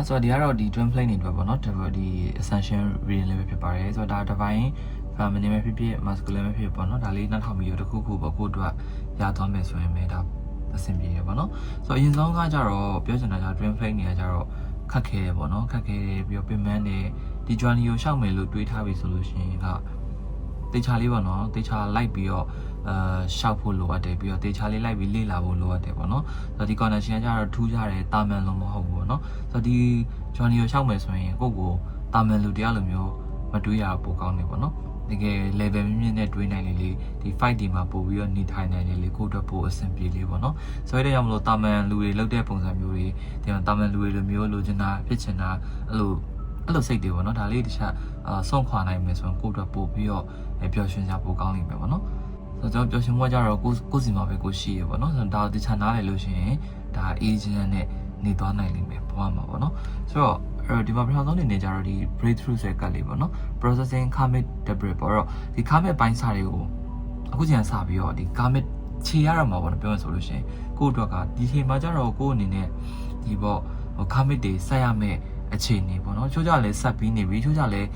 ဆိုတော့ဒီကတော့ဒီ twin flame တွေအတွက်ပေါ့နော်ဒီ essential reading လေးပဲဖြစ်ပါတယ်ဆိုတော့ဒါတစ်ပိုင်း feminine ပဲဖြစ်ဖြစ် masculine ပဲဖြစ်ဖြစ်ပေါ့နော်ဒါလေးနောက်ထောင်ပြီးတော့တစ်ခုခုပေါ့ကိုယ့်အတွက်ရသွားမယ်ဆိုရင်ပဲဒါအဆင်ပြေရပေါ့နော်ဆိုတော့အရင်ဆုံးကကြတော့ပြောချင်တာက twin flame တွေကကြတော့ခက်ခဲတယ်ပေါ့နော်ခက်ခဲတယ်ပြီးတော့ပင်ပန်းတယ်ဒီ journey ကိုရှောက်မယ်လို့တွေးထားပြီဆိုလို့ရှိရင်ကတေချာလေးပေါ့နော်တေချာလိုက်ပြီးတော့ရှောက်ဖို့လိုအပ်တယ်ပြီးတော့တေချာလေးလိုက်ပြီးလေ့လာဖို့လိုအပ်တယ်ပေါ့နော်ဆိုတော့ဒီ connection ကကြတော့ထူးခြားတယ်တာမန်လုံးမဟုတ်ဘူးပေါ့နော်ဆိုတော့ဒီ journey ကိုရှောက်မယ်ဆိုရင်ကိုယ့်ကိုတာမန်လူတရားလိုမျိုးမတွေးရပိုကောင်းနေပေါ့နော်တကယ် level မြင့်မြင့်နဲ့တွေးနိုင်လေလေဒီ fight ဒီမှာပို့ပြီးတော့နေထိုင်နိုင်လေကိုယ့်အတွက်ပိုအဆင်ပြေလေးပေါ့နော်ဆိုတော့ဒါကြောင့်မလို့တာမန်လူတွေလောက်တဲ့ပုံစံမျိုးတွေဒီမှာတာမန်လူတွေလိုမျိုးလိုချင်တာဖြစ်ချင်တာအဲ့လိုစိတ်တွေပေါ့နော်ဒါလေးတခြားဆုံးခွာနိုင်မယ်ဆိုရင်ကိုယ့်အတွက်ပို့ပြီးတော့ပျော်ရွှင်ကြပိုကောင်းနေမယ်ပေါ့နော်ဆိုတော့ပျော်ရွှင်မှုကြတော့ကိုယ်စီမှာပဲကိုရှိရပေါ့နော်ဆိုတော့ဒါတခြားနားလေလို့ရှိရင်ဒါ agent နဲ့နေသွားနိုင်လိမ့်မယ်ဘဝမှာပေါ့နော်ဆိုတော့ဒီမှာပထမဆုံးအနေနဲ့ကြတော့ဒီ breakthrough ဆိုတဲ့ကတ်လေးပေါ့နော် processing karmic debris ပေါ့တော့ဒီ karmic ပိုင်းစာတွေကိုအခုချိန်စပြီးတော့ဒီ karmic ခြေရတော့မှာပေါ့နော်ပြောရဆိုလို့ရှိရင်ကိုယ့်အတွက်ကဒီချိန်မှာကြတော့ကိုယ့်အနေနဲ့ဒီပေါ့ karmic တွေဆက်ရမယ်အခြေအနေပေါ့နော်ချိုးကြလဲဆက်ပြီးနေပြီချိုးကြလ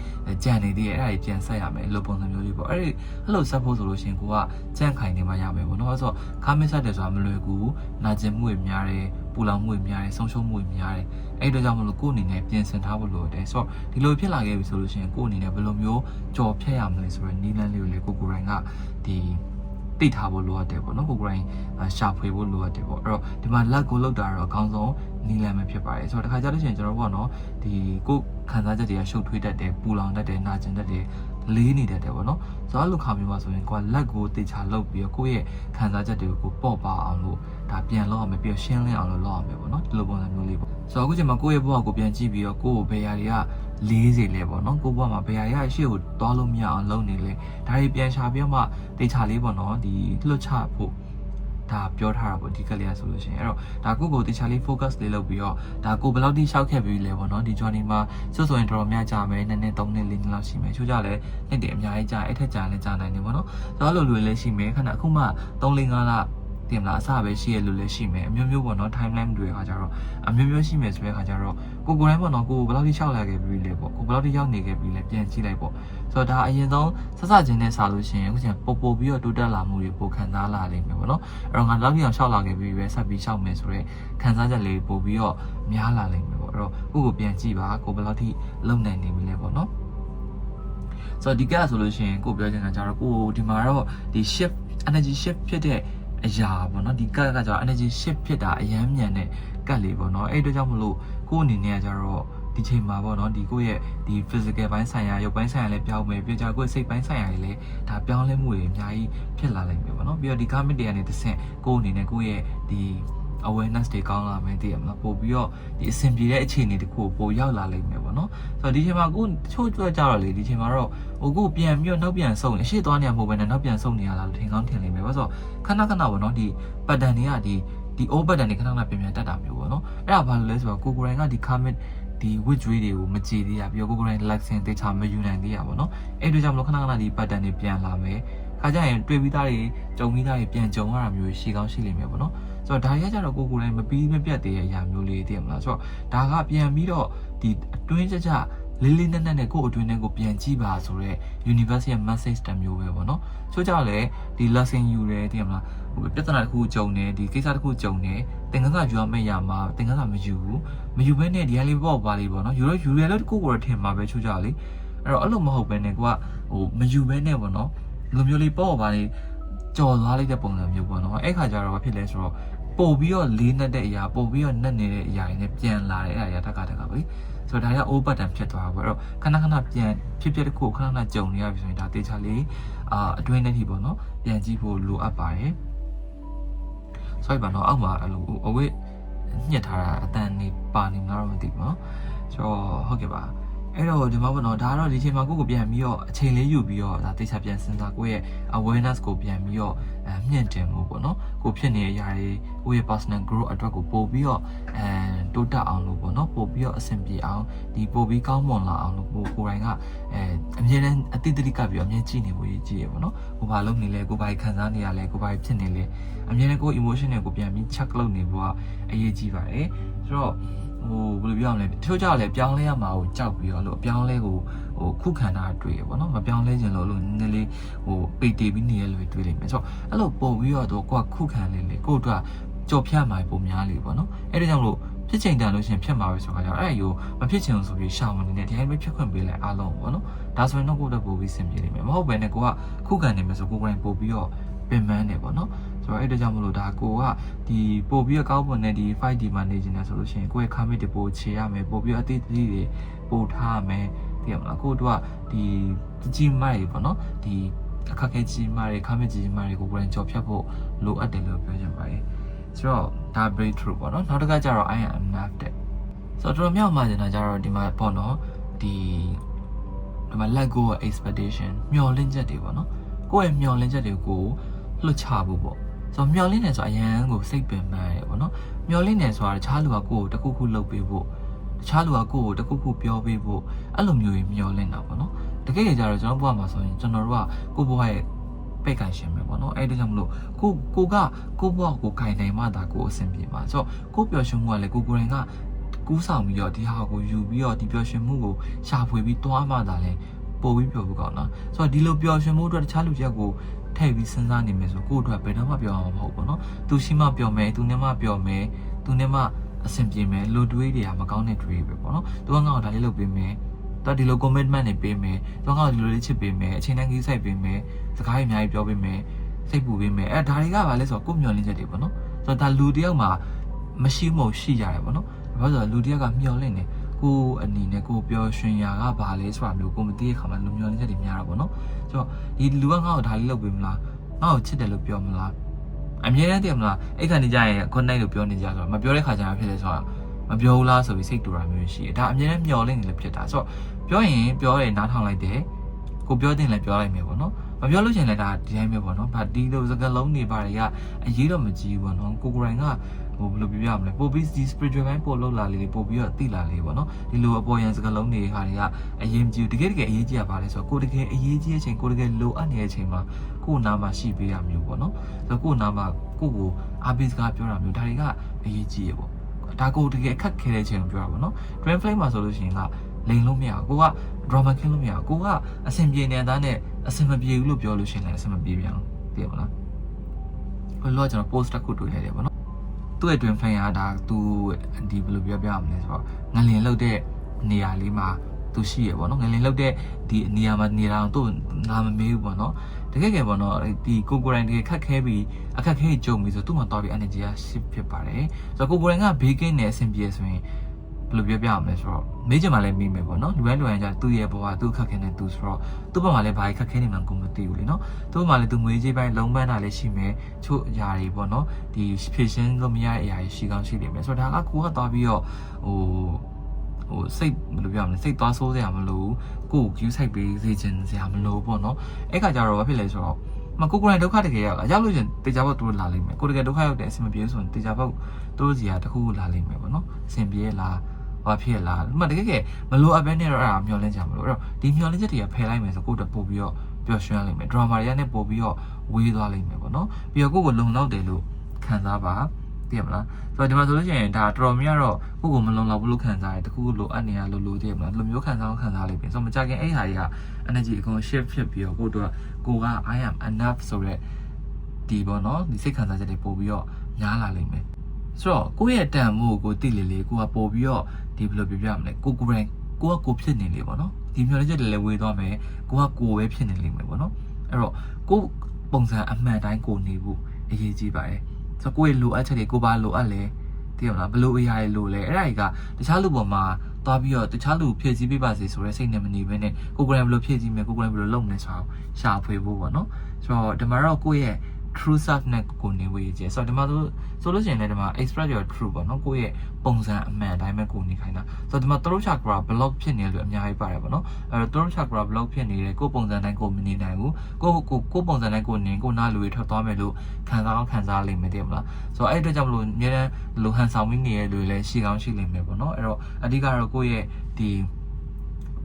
ဲကြံနေသေးတယ်အဲ့ဒါကြီးပြန်ဆက်ရမယ်လို့ပုံစံမျိုးလေးပေါ့အဲ့လိုဆက်ဖို့ဆိုလို့ရှိရင်ကိုကကြံ့ခိုင်နေမှရမယ်ပေါ့နော်အဲ့ဆိုခါမစ်ဆက်တယ်ဆိုတာမလွယ်ကူနာကျင်မှုတွေများတယ်ပူလောင်မှုတွေများတယ်ဆုံးရှုံးမှုတွေများတယ်အဲ့တို့ကြောင့်မလို့ကိုယ့်အနေနဲ့ပြင်ဆင်ထားဖို့လိုတယ်ဆိုတော့ဒီလိုဖြစ်လာခဲ့ပြီဆိုလို့ရှိရင်ကိုယ့်အနေနဲ့ဘယ်လိုမျိုးကြော်ဖြတ်ရမလဲဆိုတော့နီးလန်းလေးကိုလေကိုယ်တိုင်ကဒီတိထားဖို့လိုအပ်တယ်ပေါ့နော်ကိုယ်တိုင်ရှာဖွေဖို့လိုအပ်တယ်ပေါ့အဲ့တော့ဒီမှာလက်ကိုလောက်တာတော့အကောင်းဆုံးနီးလန်းပဲဖြစ်ပါတယ်ဆိုတော့တခါကြလို့ရှိရင်ကျွန်တော်တို့ပေါ့နော်ဒီကိုယ်ခံစားချက်တွေကရှုပ်ထွေးတတ်တယ်ပူလောင်တတ်တယ်နာကျင်တတ်တယ်လေးနေတတ်တယ်ပေါ့နော်ဆိုတော့အဲ့လိုခါမျိုးပါဆိုရင်ကိုယ်ကလက်ကိုတေချာလောက်ပြီးတော့ကိုယ့်ရဲ့ခံစားချက်တွေကိုပေါ့ပါအောင်လို့ဒါပြန်လောက်အောင်ပြီးတော့ရှင်းလင်းအောင်လို့လောက်အောင်ပဲပေါ့နော်ဒီလိုပုံစံမျိုးလေးပေါ့ဆိုတော့အခုချိန်မှာကိုယ့်ရဲ့ဘဝကိုပြန်ကြည့်ပြီးတော့ကိုယ့်ကိုဘယ်ရာတွေကလေးစီလဲပေါ့နော်ကိုယ့်ဘဝမှာဘယ်ရာတွေကရှေ့ကိုသွားလို့မရအောင်လုပ်နေလဲဒါတွေပြန်ရှာပြီးတော့မှတေချာလေးပေါ့နော်ဒီလွတ်ချဖို့ဒါပြောထားတာပေါ့ဒီကလေးဆိုလို့ရှိရင်အဲ့တော့ဒါကိုတေချာလေး focus လေးလုပ်ပြီးတော့ဒါကိုဘယ်လောက်ထိရှောက်ခဲ့ပြီးလဲပေါ့နော်ဒီ journey မှာဆိုရင်တော်များကြမယ်2နှစ်3နှစ်4နှစ်လောက်ရှိမယ်ချို့ကြလဲနှစ်တည်းအများကြီးကြာအဲ့ထက်ကြာလဲကြာနိုင်တယ်ပေါ့နော်ဆိုတော့လိုလည်းရှိမယ်ခဏအခုမှ3 4 5လတင်လာအစပဲရှိရလို့လည်းရှိမယ်အမျိုးမျိုးပေါ့နော် timeline တွေခါကြတော့အမျိုးမျိုးရှိမယ်ဆိုတဲ့ခါကြတော့ကိုယ်တိုင်းပေါ့နော်ကိုဘယ်လောက်ထိရှောက်လာခဲ့ပြီးလဲပေါ့ကိုဘယ်လောက်ထိရောက်နေခဲ့ပြီးလဲပြန်ကြည့်လိုက်ပေါ့ဆိုတော့ဒါအရင်ဆုံးစချင်းနဲ့စားလို့ရှိရင်အခုချိန်ပို့ပြီးတော့တိုးတက်လာမှုတွေပိုခံစားလာလိမ့်မယ်ပေါ့နော်အဲ့တော့ငါလောက်ထိအောင်ရှောက်လာခဲ့ပြီးပဲဆက်ပြီးရှောက်မယ်ဆိုတော့ခံစားချက်လေးပို့ပြီးတော့များလာလိမ့်မယ်ပေါ့အဲ့တော့ကိုပြန်ကြည့်ပါကိုဘယ်လောက်ထိလုံနိုင်နေပြီလဲပေါ့နော်ဆိုတော့ဒီကဆိုလို့ရှိရင်ကိုပြောချင်တာကြတော့ကိုဒီမှာတော့ဒီ shift energy shift ဖြစ်တဲ့အရာပေါ့နော်ဒီကတ်ကကျတော့ energy shift ဖြစ်တာအယမ်းမြန်တဲ့ကတ်လေးပေါ့နော်အဲ့အတွက်ကြောင့်မလို့ကိုအနေနဲ့ကကျတော့ဒီချိန်မှာပေါ့နော်ဒီကိုရဲ့ဒီ physical ဘိုင်းဆိုင်ရာရုပ်ပိုင်းဆိုင်ရာလည်းပြောင်းမယ်ပြီးကြကိုစိတ်ပိုင်းဆိုင်ရာတွေလည်းဒါပြောင်းလဲမှုတွေအများကြီးဖြစ်လာနိုင်ပြီပေါ့နော်ပြီးတော့ဒီ karmic တွေကနေတစ်ဆင့်ကိုအနေနဲ့ကိုရဲ့ဒီ awareness တွေကောင်းလာမယ်တည်ရမလားပို့ပြီးတော့ဒီအဆင်ပြေတဲ့အခြေအနေတခုကိုပို့ရောက်လာလိမ့်မယ်ပေါ့နော်ဆိုတော့ဒီချိန်မှာကိုချို့ကြွကြတော့လေဒီချိန်မှာတော့ကိုပြန်ပြီးတော့နောက်ပြန်ဆုပ်နေရှေ့သွားနေရမဟုတ်ဘဲနဲ့နောက်ပြန်ဆုပ်နေရလားလို့ထင်ကောင်းထင်လိမ့်မယ်ဘာလို့ဆိုတော့ခဏပေါ့နော်ဒီ pattern တွေကဒီ old pattern တွေခဏပြန်တက်တာမျိုးပေါ့နော်အဲ့ဒါဘာလို့လဲဆိုတော့ကိုယ်တိုင်ကဒီ karmic ဒီ witchery တွေကိုမကြည်သေးရပြီးတော့ကိုယ်တိုင် relaxing တေချာမယူနိုင်သေးရပါတော့အဲ့တို့ကြောင့်မလို့ခဏဒီ pattern တွေပြန်လာမယ်ခါကြရင်တွေ့ပြီးသားတွေကြုံပြီးသားတွေပြန်ကြုံရတာမျိုးရှိကောင်းရှိလိမ့်မယ်ပေါ့နော်ဆိုတော့ဒါကြီးကကြတော့ကိုယ်တိုင်မပြီးမပြတ်သေးတဲ့အရာမျိုးလေးတည်မလားဆိုတော့ဒါကပြန်ပြီးတော့ဒီအတွင်းကြလေးလေးနက်နက်နဲ့ကိုယ့်အတွင်းနဲ့ကိုပြန်ကြည့်ပါဆိုတော့ universe ရဲ့ message တမျိုးပဲပေါ့နော်ဆိုကြလဲဒီ lesson ယူတယ်တည်မလားပြဿနာတစ်ခုကြုံတယ်ဒီကိစ္စတစ်ခုကြုံတယ်သင်္ကန်းစာယူရမယ့်ရမှာသင်္ကန်းစာမယူဘဲနဲ့ဒီကလေးပေါ့ပါလေးပေါ့နော်ယူရလို့ကိုယ်ထင်မှာပဲချိုးကြလေအဲ့တော့အဲ့လိုမဟုတ်ဘဲနဲ့ကိုကမယူဘဲနဲ့ပေါ့နော်လူမျိုးလေးပေါ့ပါလေးကြော်သွားလိုက်တဲ့ပုံစံမျိုးပေါ့နော်အဲ့ခါကျတော့ဘာဖြစ်လဲဆိုတော့ပို့ပြီးတော့လေးနဲ့တဲ့အရာပို့ပြီးတော့နှက်နေတဲ့အရာတွေနဲ့ပြန်လာတဲ့အရာတက်ကပဲဆိုတော့ဒါက old pattern ဖြစ်သွားတာပေါ့အဲ့တော့ခဏပြန်ဖြစ်တစ်ခုခဏကြုံနေရပြီဆိုရင်ဒါတေချာလေးအတွင်းနဲ့ထိပေါ့နော်ပြန်ကြည့်ဖို့လိုအပ်ပါတယ်ဆိုပါတော့အောက်မှာအဲ့လိုအဝိညှက်ထားတာအတန်နေပါနေမလားတော့မသိဘူးเนาะဆိုတော့ဟုတ်ကဲ့ပါအဲ့တော့ဒီမှာပေါ့နော်ဒါကတော့ဒီချိန်မှာကိုပြန်ပြီးတော့အချိန်လေးယူပြီးတော့ဒါတေချာပြန်စဉ်းစားကိုရဲ့ awareness ကိုပြန်ပြီးတော့မြင့်တင်မှုပေါ့နော်ကိုဖြစ်နေတဲ့အရာတွေကိုရဲ့ personal growth အတွက်ကိုပို့ပြီးတော့တိုးတက်အောင်လို့ပေါ့နော်ပို့ပြီးတော့အဆင်ပြေအောင်ဒီပို့ပြီးကောင်းမွန်လာအောင်လို့ကိုယ်တိုင်ကအမြဲတမ်းအတိတ်တိကပြီးအမြဲကြည့်နေဖို့ကြည့်ရပေါ့နော်ကိုဘာလုပ်နေလဲကိုဘာခံစားနေရလဲကိုဘာဖြစ်နေလဲအမြဲတမ်းကို emotion တွေကိုပြန်ပြီး check လုပ်နေဖို့ကအရေးကြီးပါတယ်ဆိုတော့ ဘယ်လိုပြောရမလဲတချို့ကြောက်လဲပြောင်းလဲရမှာကိုကြောက်ပြီးတော့လို့အပြောင်းလဲကိုခုခံတာတွေ့ရပေါ့နော်မပြောင်းလဲခြင်းလို့နည်းနည်းလေးပိတ်တေးပြီးနေရလို့တွေ့လိမ့်မယ်ဆိုတော့အဲ့လိုပို့ပြီးတော့ကိုကခုခံလေးလေကိုအတွက်ကြော်ဖြတ်မှာပုံများလေးပေါ့နော်အဲ့ဒါကြောင့်လို့ဖြစ်ချိန်တန်လို့ရှင်ဖြစ်မှာပဲဆိုတော့အဲ့ရိုမဖြစ်ချင်လို့ဆိုပြီးရှောင်နေတယ်ဒီတိုင်းပဲဖြစ်ခွင့်ပေးလိုက်အားလုံးပေါ့နော်ဒါဆိုရင်တော့ကိုယ့်အတွက်ပို့ပြီးဆင်ပြေလိမ့်မယ်မဟုတ်ဘဲနဲ့ကိုကခုခံနေမယ်ဆိုကိုယ်ကိုယ်တိုင်ပို့ပြီးတော့ပင်ပန်းနေပေါ့နော်ဆိုတော့အဲ့ဒါကြောင့်မလို့ဒါကိုကဒီပို့ပြီးတော့ကောက်ပွန်နဲ့ဒီ 5D မှာနေနေတယ်ဆိုလို့ရှိရင်ကိုယ့်ရဲ့ commit တွေပို့ချေရမယ်ပို့ပြီးတော့အတိအကျတွေပို့ထားရမယ်သိရမလားကိုတို့ကဒီကြီးမိုက်ပေါ့နော်ဒီအခက်အခဲကြီးမိုက်တွေ commit ကြီးမိုက်တွေကိုကိုယ်တိုင်ကြော်ဖြတ်ဖို့လိုအပ်တယ်လို့ပြောချင်ပါတယ်ဆိုတော့ဒါ breakthrough ပေါ့နော်နောက်တစ်ခါကျတော့ I am enough တဲ့ဆိုတော့မြောက်မှာကျင်တာကျတော့ဒီမှာပေါ့နော်ဒီမှာ let go expectation မျှော်လင့်ချက်တွေပေါ့နော်ကိုယ့်ရဲ့မျှော်လင့်ချက်တွေကိုလွတ်ချဖို့ပေါ့ဆိုတော့မျှော်လင့်နေဆိုအရန်ကိုစိတ်ပင်ပန်းရတယ်ပေါ့နော်မျှော်လင့်နေဆိုတာတခြားလူကကိုယ့်ကိုတခုခုလုပ်ပေးဖို့တခြားလူကကိုယ့်ကိုတခုခုပြောပေးဖို့အဲ့လိုမျိုးမျှော်လင့်တာပေါ့နော်တကယ်ကြတော့ကျွန်တော်ဘဝမှာဆိုရင်ကျွန်တော်တို့ကကိုယ့်ဘဝရဲ့ပိတ်ကန်ရှင်ပဲပေါ့နော်အဲ့ဒါကြောင့်မလို့ကိုဘဝကိုခိုင်နိုင်မှသာကိုအဆင်ပြေမှာဆိုတော့ကိုပျော်ရွှင်မှုကလည်းကိုယ်တိုင်ကကူးဆောင်ပြီးတော့ဒီဟာကိုယူပြီးတော့ဒီပျော်ရွှင်မှုကိုရှာဖွေပြီးတွားမှသာလဲပို့ပြီးပျော်ဖို့ကောင်းလားဆိုတော့ဒီလိုပျော်ရွှင်မှုအတွက်တခြားလူချက်ကိုထည့်ပြီးစဉ်းစားနေမယ်ဆိုကိုယ့်အတွက်ဘယ်တော့မှပျော်အောင်မဟုတ်ဘူးเนาะသူရှိမှပျော်မယ်သူနဲ့မှပျော်မယ်သူနဲ့မှအဆင်ပြေမယ်လူတွေးတွေကမကောင်းတဲ့တွေးပဲပေါ့เนาะသူကငါ့ကိုဒါလေးလုပ်ပေးမယ်သူကဒီလို commitment တွေပေးမယ်သူကငါ့ကိုဒီလိုလေးချစ်ပေးမယ်အချိန်တန်းကြီးစိုက်ပေးမယ်စကားတွေအများကြီးပြောပေးမယ်စိတ်ပူပေးမယ်ဒါတွေကဘာလဲဆိုတော့ကိုမျှော်လင့်ချက်တွေပေါ့เนาะဆိုတော့ဒါလူတယောက်မှာမရှိမဟုတ်ရှိရတယ်ပေါ့เนาะဘာလို့ဆိုတော့လူတယောက်ကမျှော်လင့်နေကိုအနေနဲ့ကိုပျော်ရွှင်ရာကဘာလဲဆိုတာမျိုးကိုမသိတဲ့ခါမှာလူမျှော်လင့်ချက်တွေများတာပေါ့နော်ဆိုတော့ဒီလူကငါ့ကိုဒါလေးလုပ်ပေးမလားငါ့ကိုချစ်တယ်လို့ပြောမလားအမြဲတမ်းတည်မလားအဲ့ခါနေကြရင် connect လို့ပြောနေကြဆိုတော့မပြောတဲ့ခါကျရင်ဖြစ်လဲဆိုတော့မပြောဘူးလားဆိုပြီးစိတ်တူတာမျိုးရှိတယ်ဒါအမြဲတမ်းမျှော်လင့်နေလို့ဖြစ်တာဆိုတော့ပြောရင်ပြောတယ်နားထောင်လိုက်တယ်ကိုပြောတင်လည်းပြောလိုက်မယ်ပေါ့နော်မပြောလို့ရှိရင်လည်းဒါဒီတိုင်းပဲပေါ့နော်ဗာဒီလိုစကားလုံးတွေဘာတွေကအရေးတော့မကြီးဘူးပေါ့နော်ကိုယ်တိုင်ကဘယ်လိုပြောရမလဲပို့ပြီးဒီ spiritual mind ပို့လောက်လာလေးပို့ပြီးတော့သိလာလေးပေါ့နော်ဒီလိုအပေါ်ရန်စကားလုံးတွေဟာတွေကအရေးမကြီးဘူးတကယ်အရေးကြီးရပါလေဆိုတော့ကိုတကယ်အရေးကြီးတဲ့အချိန်ကိုတကယ်လိုအပ်နေတဲ့အချိန်မှာကိုယ်နာမှာရှိပေးရမျိုးပေါ့နော်ဆိုတော့ကိုယ်နာမှာကိုအားပေးစကားပြောတာမျိုးဒါတွေကအရေးကြီးရပေါ့ဒါကိုတကယ်အခက်ခဲတဲ့အချိန်ကိုပြောတာပေါ့နော် Dream Flame မှာဆိုလို့ရှိရင်လိန်လို့မရဘူးကိုက drama king လို့မရဘူးကိုကအဆင်ပြေနေတဲ့အနဲ့အဆင်မပြေဘူးလို့ပြောလို့ရှိရင်လည်းအဆင်မပြေပြန်ဘူးသိရမလားဘယ်လိုကျွန်တော် post တစ်ခုတွေ့ရတယ်ပေါ့နော်သူ့ရဲ့ Dream Flame ကဒါသူဒီဘယ်လိုပြောပြရမလဲဆိုတော့ငလင်လောက်တဲ့နေရာလေးမှာသူရှိရပေါ့နော်ငလင်လောက်တဲ့ဒီနေရာမှာနေတာသူ့ငါမမေးဘူးပေါ့နော်တကယ်ပေါ့နော်ဒီကိုကိုရိုင်းတကယ်ခက်ခဲပြီးအခက်ခဲကြုံပြီးဆိုသူ့မှာတော့ပြီး energy က shift ဖြစ်ပါတယ်ဆိုတော့ကိုကိုရိုင်းကဘေးကင်းနေအဆင်ပြေဆိုရင်ဘယ်လိုပြောပြရမလဲဆိုတော့မေးချင်မှလည်းမေးမယ်ပေါ့နော်လူတိုင်းကြသူ့ရဲ့ဘဝသူ့ခက်ခဲနေသူဆိုတော့သူ့ဘက်မှာလည်းဘာခက်ခဲနေမှန်းကိုမသိဘူးလေနော်သူ့ဘက်မှာလည်းသူငွေကြေးပိုင်းလုံးပန်းတာလည်းရှိမယ်ချို့ຢာတွေပေါ့နော်ဒီဖြည့်ရှင်းလို့မရတဲ့အရာတွေရှိကောင်းရှိနေမယ်ဆိုတော့ဒါကကိုကသွားပြီးတော့စိတ်ဘယ်လိုပြောရမလဲစိတ်သွားဆိုးစရာမလိုကို queue ဆိုင်ပေးစေချင်စရာမလိုပေါ့နော်အဲ့ခါကျတော့ဘာဖြစ်လဲဆိုတော့ကိုကိုယ်တိုင်ဒုက္ခတကယ်ရောက်လို့ရှင်တေချာဘုတ်သူတို့လာလိမ့်မယ်ကိုတကယ်ဒုက္ခရောက်တဲ့အဆင်မပြေဆိုရင်တေချာဘုတ်သူတို့စီကတခုလာလိမ့်မယ်ပေါ့နော်အဆင်ပြေလားဘာဖြစ်လားဒီမှာတကယ်မလိုအပ်ဘဲနဲ့တော့အဲ့ဒါမျောလင်းကြမလို့အဲ့တော့ဒီမျောလင်းချက်တွေကဖယ်လိုက်မယ်ဆိုကိုယ့်အတွက်ပို့ပြီးတော့ပျော်ရွှင်ရလိမ့်မယ်ဒရာမာတွေကလည်းပို့ပြီးတော့ဝေးသွားလိမ့်မယ်ပေါ့နော်ပြီးတော့ကိုယ့်ကိုလုံလောက်တယ်လို့ခံစားပါသိရမလားဆိုတော့ဒီမှာဆိုလို့ရှိရင်ဒါတော်တော်များတော့ကိုယ့်ကိုမလုံလောက်ဘူးလို့ခံစားရတယ်တခုခုလိုအပ်နေရလို့သိရမလားဒီလိုမျိုးခံစားလိမ့်မယ်ဆိုတော့မကြခင်အဲ့ဟာတွေက energy အကုန် shift ဖြစ်ပြီးတော့ကိုယ့်အတွက်ကိုက I am enough ဆိုတဲ့ဒီပေါ့နော်ဒီစိတ်ခံစားချက်တွေပို့ပြီးတော့များလာလိမ့်မယ်ဆိုတော့ကိုယ့်ရဲ့တန်မှုကိုတိလေလေကိုကပို့ပြီးတော့ဒီဘယ်လိုပြောပြရမလဲကိုယ်တိုင်ကိုဖြစ်နေလေပေါ့နော်ဒီမျောလင့်ချက်တွေလည်းဝေးသွားမယ်ကိုပဲဖြစ်နေလိမ့်မယ်ပေါ့နော်အဲ့တော့ကိုပုံစံအမှန်တိုင်းကိုနေဖို့အရေးကြီးပါတယ်ဆိုတော့ကိုယ့်ရဲ့လိုအပ်ချက်တွေကိုဘာလိုအပ်လဲသိရမလားဘယ်လိုအရာတွေလိုလဲအဲ့ဒါတွေကတခြားလူပေါ်မှာသွားပြီးတော့တခြားလူဖြည့်ဆည်းပေးပါစေဆိုတဲ့စိတ်နဲ့မနေဘဲနဲ့ကိုယ်တိုင်ဘယ်လိုဖြည့်ဆည်းမယ်ကိုယ်တိုင်ဘယ်လိုလုပ်မလဲဆိုတော့ရှာဖွေဖို့ပေါ့နော်ဆိုတော့ဒီမှာတော့ကိုယ့်ရဲ့ true self နဲ့ကိုနေဝေးကြဆိုတော့ဒီမှာဆိုလို့ရှိရင်လည်းဒီမှာ express your true ပေါ့နော်ကိုယ့်ရဲ့ပုံစံအမှန်အတိုင်းပဲကိုနေခိုင်းတာဆိုတော့ဒီမှာ throat chakra block ဖြစ်နေလို့အများကြီးပါတယ်ပေါ့နော်အဲ့တော့ throat chakra block ဖြစ်နေတယ်ကိုယ်ပုံစံတိုင်းကိုမနေနိုင်ဘူးကိုပုံစံတိုင်းကိုနေကိုနားလူတွေထွက်သွားမယ်လို့ခံစားလိမ့်မယ်တည်မလားဆိုတော့အဲ့အတွက်ကြောင့်မလို့အများနဲ့လိုဟန်ဆောင်မိနေတဲ့လူတွေလည်းရှိကောင်းရှိလိမ့်မယ်ပေါ့နော်အဲ့တော့အဓိကတော့ကိုယ့်ရဲ့ဒီ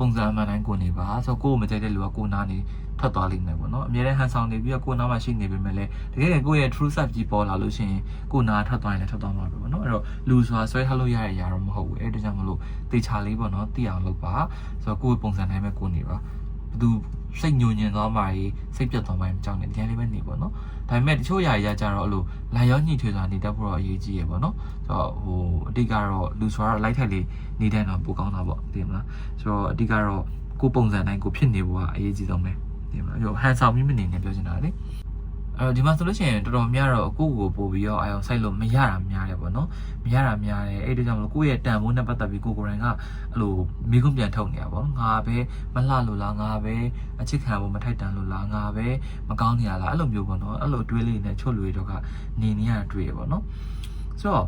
ပုံစံအမှန်တိုင်းကိုနေပါဆိုကိုမကြိုက်တဲ့လူကကိုနားနေထွက်သွားလိမ့်မယ်ပေါ့နော်အများနဲ့ဟန်ဆောင်နေပြီးတော့ကိုနားမှာရှိနေပေမဲ့လည်းတကယ်ကိုရဲ့ true self ကြီးပေါ်လာလို့ရှိရင်ကိုနားထွက်သွားရင်လည်းထွက်သွားမှာပဲပေါ့နော်အဲ့တော့လူဆိုတာဆွဲထားလို့ရတဲ့အရာတော့မဟုတ်ဘူးအဲ့ဒါကြောင့်မလို့တေချာလေးပေါ့နော်သိအောင်လုပ်ပါဆိုတော့ကိုပုံစံတိုင်းပဲကိုနေပါဘသူစိတ်ညှို့ညင်သွားမှာစိတ်ပြတ်သွားမှာမကြောက်နဲ့ဒီလေးပဲနေပေါ့နော်ဒါပေမဲ့တချို့ຢာကြီးကြတော့အဲ့လိုလာရောညှိထွေးစွာနေတတ်ဖို့တော့အရေးကြီးရပေါ့နော်ဆိုတော့အတိကတော့လူဆိုတော့လိုက်ထိုက်လေးနေတဲ့တော့ပိုကောင်းတာပေါ့သိမလားဆိုတော့အတိကတော့ကိုပုံစံတိုင်းကိုဖြစ်နေဖို့ကအရေးကြီးဆုံးပဲသိမလားပြီးတော့ဟန်ဆောင်မိမနေနဲ့ပြောချင်တာလေဒီမှာဆိုလို့ရှိရင်တော်တော်များတော့ကိုယ့်ကိုပို့ပြီးတော့အာရုံစိုက်လို့မရတာများတယ်ပေါ့နော်မရတာများတယ်အဲ့ဒါကြောင့်မလို့ကိုယ့်ရဲ့တန်ဖိုးနဲ့ပတ်သက်ပြီးကိုယ်တိုင်ကအဲ့လိုမိကုံပြန်ထုတ်နေတာပေါ့ငါပဲမလှလို့လားငါပဲအချစ်ခံဖို့မထိုက်တန်လို့လားငါပဲမကောင်းနေရလားအဲ့လိုမျိုးပေါ့နော်အဲ့လိုတွေးလေးနဲ့ချွတ်လွေတော့ကနေနေရတွေ့ရပေါ့နော်ဆိုတော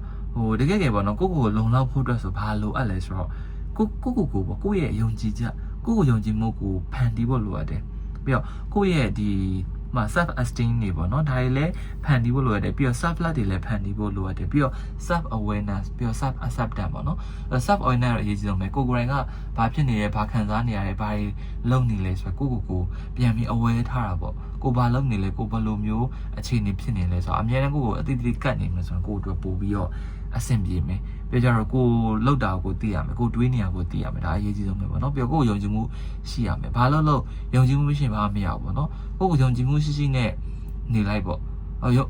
့တကယ်ပေါ့နော်ကိုယ့်ကိုလုံလောက်ဖို့အတွက်ဆိုဘာလိုအပ်လဲဆိုတော့ကိုပေါ့ကိုယ့်ရဲ့ယုံကြည်ချက်ကိုယ့်ကိုယုံကြည်မှုကိုဖန်တီးဖို့လိုအပ်တယ်ပြီးတော့ကိုယ့်ရဲ့ဒီself esteem နေပေါ့နော်ဒါတွေလည်းဖန်တီးဖို့လိုရတယ်ပြီးတော့ self love တွေလည်းဖန်တီးဖို့လိုရတယ်ပြီးတော့ self awareness ပြီးတော့ self acceptance ပေါ့နော် self awareness အရေးကြီးဆုံးပဲကိုယ်တိုင်ကဘာဖြစ်နေလဲဘာခံစားနေရလဲဘာတွေလုပ်နေလဲဆိုတော့ကိုပြန်ပြီး aware ထားတာပေါ့ကိုဘာလုပ်နေလဲကိုဘယ်လိုမျိုးအခြေအနေဖြစ်နေလဲဆိုတော့အများနဲ့ကိုအတိအကျကတ်နေမှာဆိုတော့ကိုအတွက်ပို့ပြီးတော့အဆင်ပြေမယ်ပြီးကြတော့ကိုလောက်တာကိုသိရမယ်ကိုတွေးနေရကိုသိရမယ်ဒါအရေးကြီးဆုံးပဲပေါ့နော်ပြီးတော့ကိုယုံကြည်မှုရှိရမယ်ဘာလို့ယုံကြည်မှုမရှိရင်ဘာမှမရဘူးပေါ့နော်ကိုယုံကြည်မှုရှိနဲ့နေလိုက်ပေါ့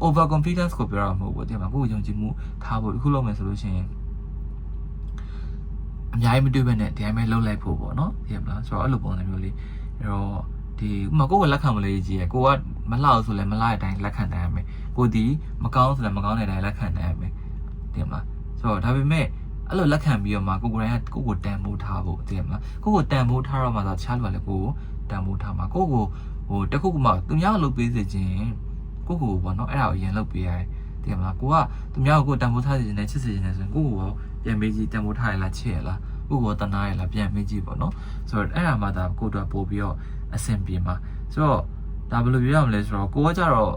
over confidence ကိုပြောရမှာမဟုတ်ဘူးဒီမှာကိုယုံကြည်မှုထားဖို့အခုလုပ်မယ်ဆိုလို့ရှိရင်အများကြီးမတွေ့ဘဲနဲ့ဒီအတိုင်းပဲလုပ်လိုက်ဖို့ပေါ့နော်သိရမလားဆိုတော့အဲ့လိုပုံစံမျိုးလေးအဲ့တော့ဒီဥမာကိုလက်ခံမလို့ကြီးရကိုကမလှအောင်ဆိုလဲမလှတဲ့အတိုင်းလက်ခံနိုင်ရမယ်ကိုဒီမကောင်းဆိုလဲမကောင်းတဲ့အတိုင်းလက်ခံနိုင်ရမယ်သိရမလားဆိုတော့ဒါပေမဲ့အဲ့လိုလက်ခံပြီးတော့မှကိုယ်ကိုတန်ဖိုးထားဖို့သိရမလားကိုတန်ဖိုးထားတော့မှသာချားလို့လည်းကိုတန်ဖိုးထားမှာကိုတခုကမှသူများလုပ်ပေးစေခြင်းကိုပေါ့နော်အဲ့ဒါကိုအရင်လုပ်ပေးရတယ်သိရမလားကိုကသူများကိုတန်ဖိုးထားစေခြင်းနဲ့ချစ်စေခြင်းနဲ့ဆိုရင်ကိုရောပြန်မေးကြည့်တန်ဖိုးထားရလားချစ်ရလားကိုရောတနာရလားပြန်မေးကြည့်ပေါ့နော်ဆိုတော့အဲ့ဒါမှသာကိုတို့ပို့ပြီးတော့အဆင်ပြေမှာဆိုတော့ဒါဘယ်လိုပြောရမလဲဆိုတော့ကိုကကြတော့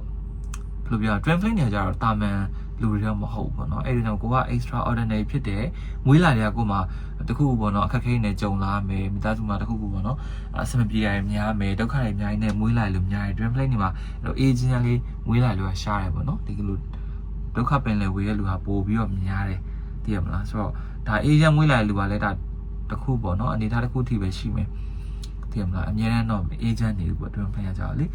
ဘယ်လိုပြော twin flame နေကြတော့တာမန်လူတွေတော့မဟုတ်ဘူးပေါ့နော်အဲ့ဒီတော့ကိုက extraordinary ဖြစ်တယ်မွေးလာတဲ့ကိုမှတခုပေါ့နော်အခက်ခဲနေကြုံလာမယ်မိသားစုမှာတခုပေါ့နော်အဆင်မပြေရများမယ်ဒုက္ခတွေအများကြီးနဲ့မွေးလာလို့များတယ် twin flame တွေမှာအဲ့လို aging လေးမွေးလာလို့ရှားတယ်ပေါ့နော်ဒီလိုဒုက္ခပင်လေဝေးရဲ့လူဟာပို့ပြီးတော့များတယ်သိရမလားဆိုတော့ဒါ aging မွေးလာတဲ့လူကလည်းဒါတခုပေါ့နော်အနေထားတစ်ခုထိပဲရှိမယ်သိရမလားအများနဲ့တော့ agent နေဘူးပေါ့ twin flame ကြတော့လေ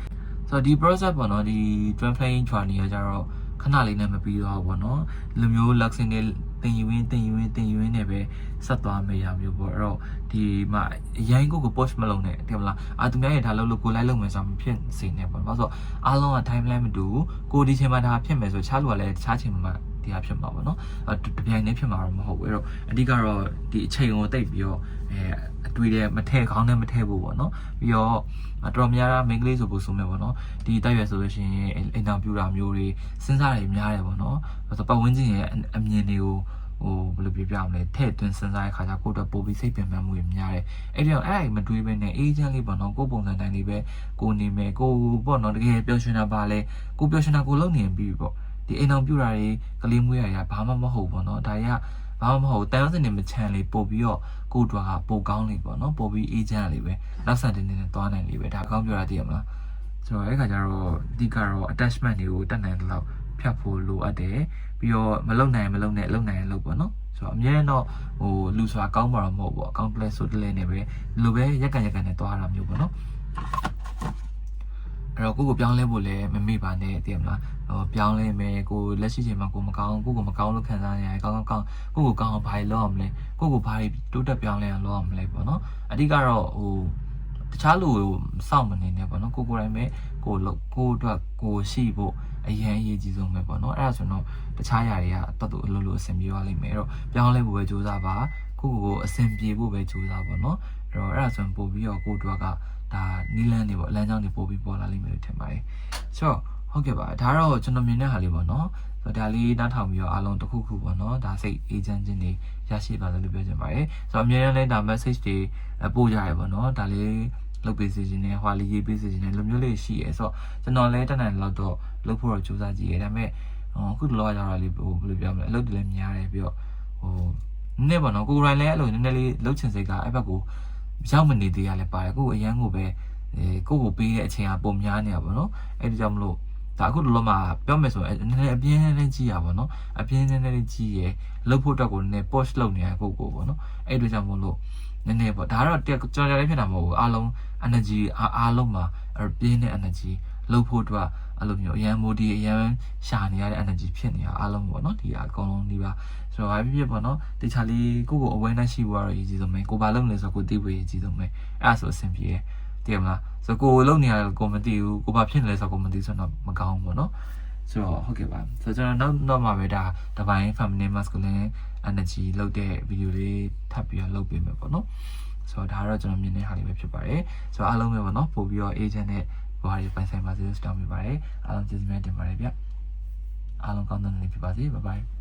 ဆိုတော့ဒီ process ပေါ့နော်ဒီ twin flame journey ကကြတော့ခဏလေးနဲ့မပြီးတော့ဘူးပေါ့နော်လူမျိုး luxury နဲ့တင်ယူရင်းနဲ့ပဲဆက်သွားမေးရမျိုးပေါ့အဲ့တော့ဒီမှာအရင်ကို push မလုပ်နဲ့သိမလားသူများရဲ့ဒါလုပ်လို့ကိုလိုက်လုပ်မယ်ဆိုမှဖြစ်စေနေပေါ့ဘာလို့ဆိုတော့အားလုံးက timeline မတူဘူးကိုဒီချိန်မှာဒါဖြစ်မယ်ဆိုချားလို့ကလည်းတခြားချိန်မှာဒီဟာဖြစ်မှာပေါ့နော်တပြိုင်တည်းဖြစ်မှာတော့မဟုတ်ဘူးအဲ့တော့အဓိကတော့ဒီအချိန်ကိုတိတ်ပြီးတော့အတွေ့တဲ့မထည့်ခေါင်းနဲ့မထည့်ဖို့ပေါ့နော်ပြီးတော့တော်များများမိန်းကလေးဆိုဖို့ဆိုမယ်ပေါ့နော်ဒီတိုက်ရွယ်ဆိုလို့ရှိရင်အိမ်တော်ပြူတာမျိုးတွေစဉ်းစားတွေများတယ်ပေါ့နော်ဆိုတော့ပတ်ဝန်းကျင်ရဲ့အမြင်တွေကိုဘယ်လိုပြပြမလဲထည့်သွင်းစဉ်းစားတဲ့ခါကျကိုယ့်အတွက်ပိုပြီးစိတ်ပင်ပန်းမှုတွေများတယ်အဲ့ဒီတော့အဲ့ဒါမတွေးဘဲနဲ့အေးချမ်းလေးပေါ့နော်ကိုယ့်ပုံစံတိုင်းလေးပဲကိုနေမယ်ကိုပေါ့နော်တကယ်ပျော်ရွှင်တာပါလဲကိုပျော်ရွှင်တာကိုလုပ်နေပြီးပေါ့ဒီအိမ်တော်ပြူတာတွေကလေးမွေးရရဘာမှမဟုတ်ပေါ့နော်ဒါတွေကဘာမှမဟုတ်တန်းစင်နေမချမ်းလေးပို့ပြီးတော့ကိုတွားကပိုကောင်းလေးပေါ့နော်ပို့ပြီးအေးချမ်းလေးပဲနောက်ဆက်တင်နေသွားနိုင်လေးပဲဒါကောင်းပြောတာသိရမလားဆိုတော့အဲ့ခါကျတော့အဓိကတော့ attachment တွေကိုတတ်နိုင်တဲ့လောက်ဖြတ်ဖို့လိုအပ်တယ်ပြီးတော့မလုံနိုင်နဲ့လုံနိုင်လို့ပေါ့နော်ဆိုတော့အများတော့လူဆိုတာကောင်းမှာတော့မဟုတ်ဘူးအကောင့်ပလက်ဆိုတလဲနေပဲဒီလိုပဲရက်ကန်နဲ့သွားတာမျိုးပေါ့နော်အဲ့တော့ကိုပြောင်းလဲဖို့လည်းမမေ့ပါနဲ့သိရမလားပြောင်းလဲမယ်ကိုလက်ရှိချိန်မှာကိုမကောင်းကိုမကောင်းလို့ခံစားနေရတယ်ကောင်းကိုကောင်းအောင်ဘာလုပ်အောင်မလဲကိုဘာတိုးတက်ပြောင်းလဲအောင်လုပ်အောင်မလဲပေါ့နော်အဓိကတော့တခြားလူကိုစောင့်မနေနဲ့ပေါ့နော်ကိုယ်တိုင်ပဲကိုအတွက်ကိုရှိဖို့အရင်အရေးကြီးဆုံးပဲပေါ့နော်အဲ့ဒါဆိုတော့တခြားຢာတွေကတော်တော်အလိုအဆင်ပြေသွားလိမ့်မယ်အဲ့တော့ပြောင်းလဲဖို့ပဲကြိုးစားပါကိုအဆင်ပြေဖို့ပဲကြိုးစားပေါ့နော်အဲ့တော့အဲ့ဒါဆိုရင်ပို့ပြီးတော့ကိုအတွက်ကဒါနီလန်းနေပေါ့လမ်းကြောင်းတွေပို့ပြီးပေါ်လာလိမ့်မယ်လို့ထင်ပါတယ်ဆိုတော့ဟုတ်ကဲ့ပါဒါတော့ကျွန်တော်မြင်တဲ့ဟာလေးပေါ့နော်ဆိုတော့ဒါလေးနားထောင်ပြီးတော့အားလုံးတစ်ခုပေါ့နော်ဒါစိတ်အေဂျင့်ချင်းတွေရရှိပါလို့ပြောချင်ပါတယ်ဆိုတော့အများနဲ့ဒါ message တွေပို့ကြရပေါ့နော်ဒါလေးလုပ်ပေးစီခြင်းနဲ့ဟွာလေးရေးပေးစီခြင်းနဲ့လိုမျိုးလေးရှိရဲဆိုတော့ကျွန်တော်လည်းတန်းတန်းလောက်တော့လုပ်ဖို့တော့ကြိုးစားကြည့်ရဲဒါပေမဲ့အခုလောကကြတော့လေးဘယ်လိုပြောမလဲအလုပ်တွေလည်းများတယ်ပြီးတော့နည်းပေါ့နော်ကိုယ်တိုင်လည်းအဲ့လိုနည်းနည်းလေးလှုပ်ချင်စိတ်ကအဲ့ဘက်ကို ရောက်မနေသေးရလဲပါတယ်ကိုယ်အရန်ကိုပဲကိုယ့်ကိုပေးတဲ့အချိန်ကပုံများနေရပါတော့အဲ့ဒီကြောင့်မလို့ဒါအခုလောမှာပြောမယ်ဆိုရင်နည်းနည်းအပြင်းနဲ့ကြည့်ရပါတော့အပြင်းနဲ့ကြည့်ရလှုပ်ဖို့အတွက်ကိုနည်းနည်း push လုပ်နေရကိုပေါ့နော်အဲ့ဒီကြောင့်မလို့နည်းနည်းပေါ့ဒါကတော့ကြော်ကြလေးဖြစ်တာမဟုတ်ဘူးအားလုံး energy အားလုံးမှာပြင်းတဲ့ energy လှုပ်ဖို့အတွက်အဲ့လိုမျိုးအရန် moody အရန်ရှာနေရတဲ့ energy ဖြစ်နေတာအားလုံးပေါ့နော်ဒီအကုန်လုံးဒီပါဆိုတော့ဘာဖြစ်ဖြစ်ပေါ့နော်တခြားလေးကိုယ့်ကို awareness ရှိဖို့ရအရေးကြီးဆုံးပဲကိုဘာလုပ်လဲဆိုတော့ကိုသိဖို့အရေးကြီးဆုံးပဲအဲ့ဒါဆိုအဆင်ပြေတယ်တည်မလားဆိုတော့ကိုလုပ်နေရကိုမသိဘူးကိုဘာဖြစ်နေလဲဆိုတော့ကိုမသိဆိုတော့မကောင်းဘူးပေါ့နော်ဆိုတော့ဟုတ်ကဲ့ပါဆိုတော့ကျွန်တော်နောက်မှာပဲဒါတပိုင်း feminine masculine energy လုပ်တဲ့ video လေးထပ်ပြီးတော့လုပ်ပေးမယ်ပေါ့နော်ဆိုတော့ဒါကတော့ကျွန်တော်မြင်တဲ့ဟာလေးပဲဖြစ်ပါတယ်ဆိုတော့အားလုံးပဲပေါ့နော်ပို့ပြီးတော့ agent နဲ့ဘာတွေပိုင်ဆိုင်ပါစေလို့တောင်းပေးပါတယ်အားလုံးကျေးဇူးများတင်ပါတယ်ဗျအားလုံးကောင်းတဲ့နေ့ဖြစ်ပါစေ bye bye